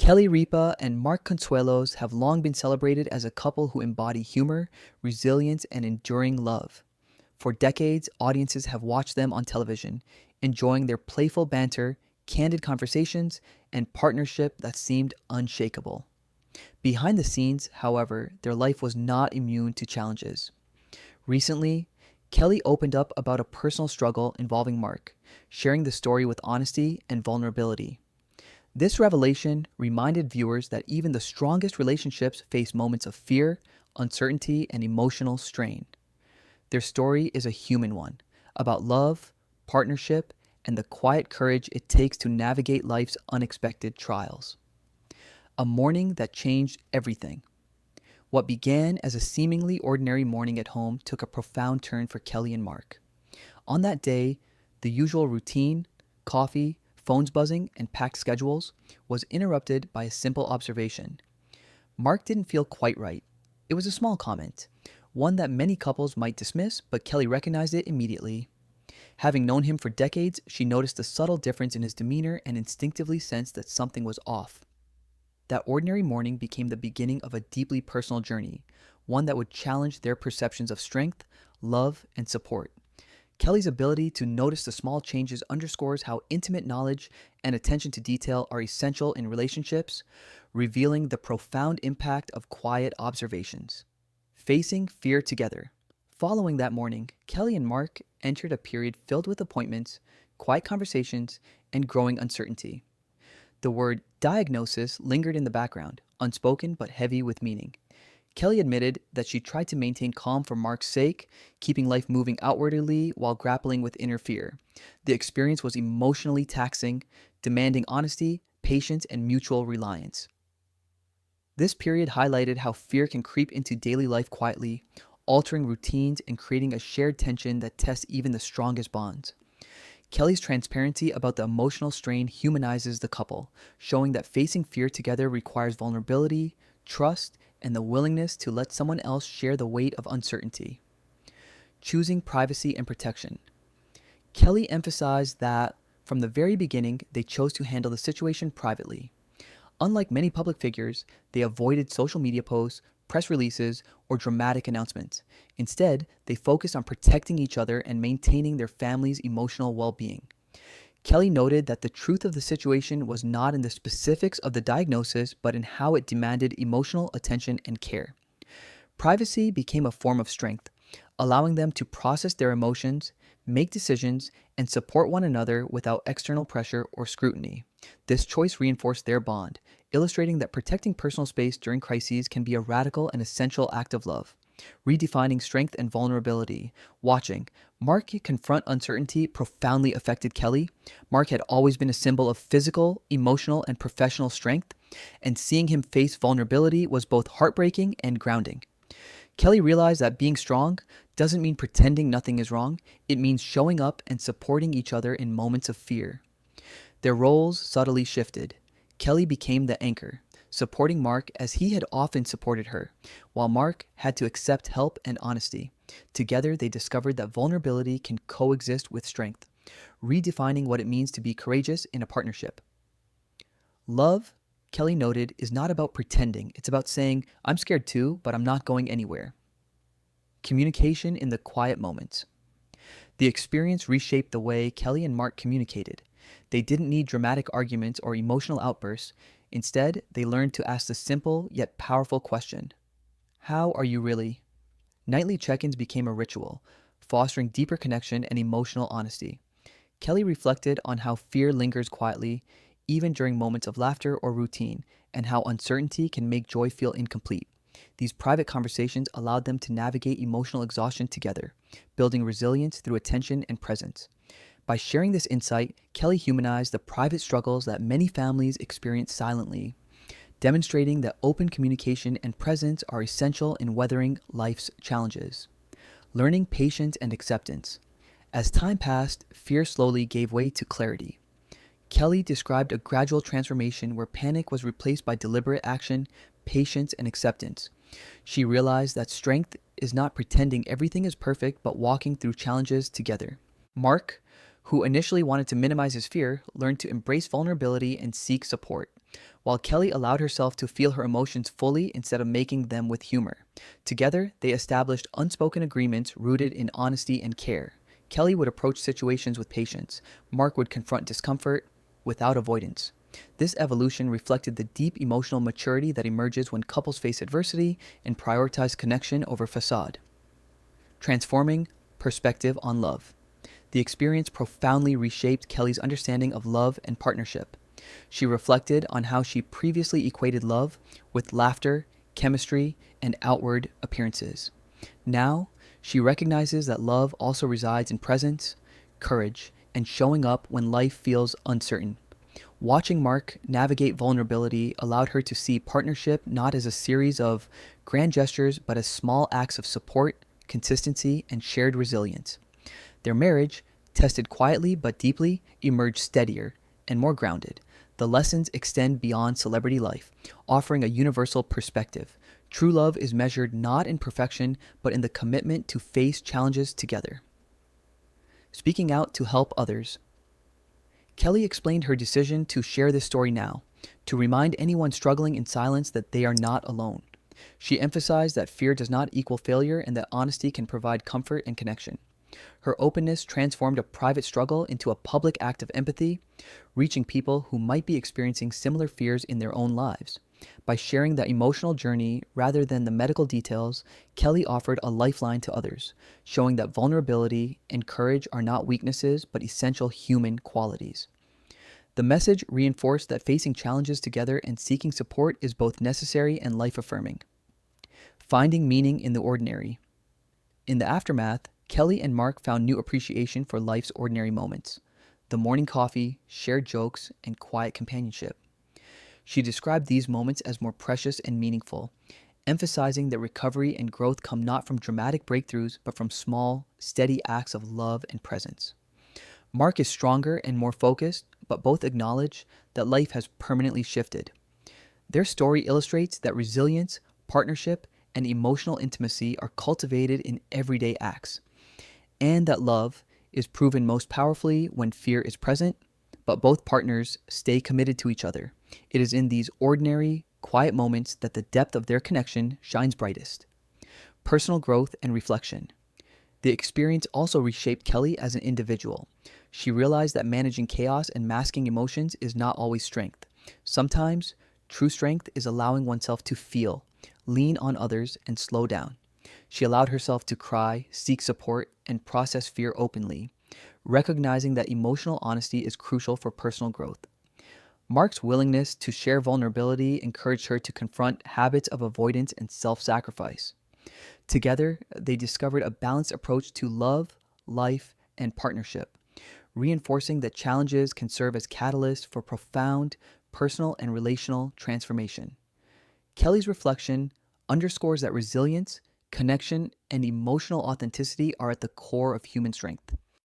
Kelly Ripa and Mark Consuelos have long been celebrated as a couple who embody humor, resilience, and enduring love. For decades, audiences have watched them on television, enjoying their playful banter, candid conversations, and partnership that seemed unshakable. Behind the scenes, however, their life was not immune to challenges. Recently, Kelly opened up about a personal struggle involving Mark, sharing the story with honesty and vulnerability. This revelation reminded viewers that even the strongest relationships face moments of fear, uncertainty, and emotional strain. Their story is a human one, about love, partnership, and the quiet courage it takes to navigate life's unexpected trials. A morning that changed everything. What began as a seemingly ordinary morning at home took a profound turn for Kelly and Mark. On that day, the usual routine, coffee, phones buzzing, and packed schedules was interrupted by a simple observation. Mark didn't feel quite right. It was a small comment, one that many couples might dismiss, but Kelly recognized it immediately. Having known him for decades, she noticed a subtle difference in his demeanor and instinctively sensed that something was off. That ordinary morning became the beginning of a deeply personal journey, one that would challenge their perceptions of strength, love, and support. Kelly's ability to notice the small changes underscores how intimate knowledge and attention to detail are essential in relationships, revealing the profound impact of quiet observations. Facing fear together. Following that morning, Kelly and Mark entered a period filled with appointments, quiet conversations, and growing uncertainty. The word diagnosis lingered in the background, unspoken but heavy with meaning. Kelly admitted that she tried to maintain calm for Mark's sake, keeping life moving outwardly while grappling with inner fear. The experience was emotionally taxing, demanding honesty, patience, and mutual reliance. This period highlighted how fear can creep into daily life quietly, altering routines and creating a shared tension that tests even the strongest bonds. Kelly's transparency about the emotional strain humanizes the couple, showing that facing fear together requires vulnerability, trust, and the willingness to let someone else share the weight of uncertainty. Choosing privacy and protection. Kelly emphasized that, from the very beginning, they chose to handle the situation privately. Unlike many public figures, they avoided social media posts, press releases, or dramatic announcements. Instead, they focused on protecting each other and maintaining their family's emotional well-being. Kelly noted that the truth of the situation was not in the specifics of the diagnosis, but in how it demanded emotional attention and care. Privacy became a form of strength, allowing them to process their emotions, make decisions, and support one another without external pressure or scrutiny. This choice reinforced their bond, illustrating that protecting personal space during crises can be a radical and essential act of love. Redefining strength and vulnerability. Watching Mark confront uncertainty profoundly affected Kelly. Mark had always been a symbol of physical, emotional, and professional strength, and seeing him face vulnerability was both heartbreaking and grounding. Kelly realized that being strong doesn't mean pretending nothing is wrong. It means showing up and supporting each other in moments of fear. Their roles subtly shifted. Kelly became the anchor, supporting Mark as he had often supported her, while Mark had to accept help and honesty. Together, they discovered that vulnerability can coexist with strength, redefining what it means to be courageous in a partnership. Love, Kelly noted, is not about pretending. It's about saying, I'm scared too, but I'm not going anywhere. Communication in the quiet moments. The experience reshaped the way Kelly and Mark communicated. They didn't need dramatic arguments or emotional outbursts. Instead, they learned to ask the simple yet powerful question, how are you really? Nightly check-ins became a ritual, fostering deeper connection and emotional honesty. Kelly reflected on how fear lingers quietly, even during moments of laughter or routine, and how uncertainty can make joy feel incomplete. These private conversations allowed them to navigate emotional exhaustion together, building resilience through attention and presence. By sharing this insight, Kelly humanized the private struggles that many families experience silently, demonstrating that open communication and presence are essential in weathering life's challenges. Learning patience and acceptance. As time passed, fear slowly gave way to clarity. Kelly described a gradual transformation where panic was replaced by deliberate action, patience, and acceptance. She realized that strength is not pretending everything is perfect, but walking through challenges together. Mark, who initially wanted to minimize his fear, learned to embrace vulnerability and seek support. while Kelly allowed herself to feel her emotions fully instead of making them with humor. Together, they established unspoken agreements rooted in honesty and care. Kelly would approach situations with patience. Mark would confront discomfort without avoidance. This evolution reflected the deep emotional maturity that emerges when couples face adversity and prioritize connection over facade. Transforming perspective on love. The experience profoundly reshaped Kelly's understanding of love and partnership. She reflected on how she previously equated love with laughter, chemistry, and outward appearances. Now, she recognizes that love also resides in presence, courage, and showing up when life feels uncertain. Watching Mark navigate vulnerability allowed her to see partnership not as a series of grand gestures, but as small acts of support, consistency, and shared resilience. Their marriage, tested quietly but deeply, emerged steadier and more grounded. The lessons extend beyond celebrity life, offering a universal perspective. True love is measured not in perfection, but in the commitment to face challenges together. Speaking out to help others. Kelly explained her decision to share this story now, to remind anyone struggling in silence that they are not alone. She emphasized that fear does not equal failure and that honesty can provide comfort and connection. Her openness transformed a private struggle into a public act of empathy, reaching people who might be experiencing similar fears in their own lives. By sharing the emotional journey rather than the medical details, Kelly offered a lifeline to others, showing that vulnerability and courage are not weaknesses but essential human qualities. The message reinforced that facing challenges together and seeking support is both necessary and life affirming. Finding meaning in the ordinary. In the aftermath, Kelly and Mark found new appreciation for life's ordinary moments: the morning coffee, shared jokes, and quiet companionship. She described these moments as more precious and meaningful, emphasizing that recovery and growth come not from dramatic breakthroughs, but from small, steady acts of love and presence. Mark is stronger and more focused, but both acknowledge that life has permanently shifted. Their story illustrates that resilience, partnership, and emotional intimacy are cultivated in everyday acts, and that love is proven most powerfully when fear is present, but both partners stay committed to each other. It is in these ordinary, quiet moments that the depth of their connection shines brightest. Personal growth and reflection. The experience also reshaped Kelly as an individual. She realized that managing chaos and masking emotions is not always strength. Sometimes, true strength is allowing oneself to feel, lean on others, and slow down. She allowed herself to cry, seek support, and process fear openly, recognizing that emotional honesty is crucial for personal growth. Mark's willingness to share vulnerability encouraged her to confront habits of avoidance and self-sacrifice. Together, they discovered a balanced approach to love, life, and partnership, reinforcing that challenges can serve as catalysts for profound personal and relational transformation. Kelly's reflection underscores that resilience, connection, and emotional authenticity are at the core of human strength.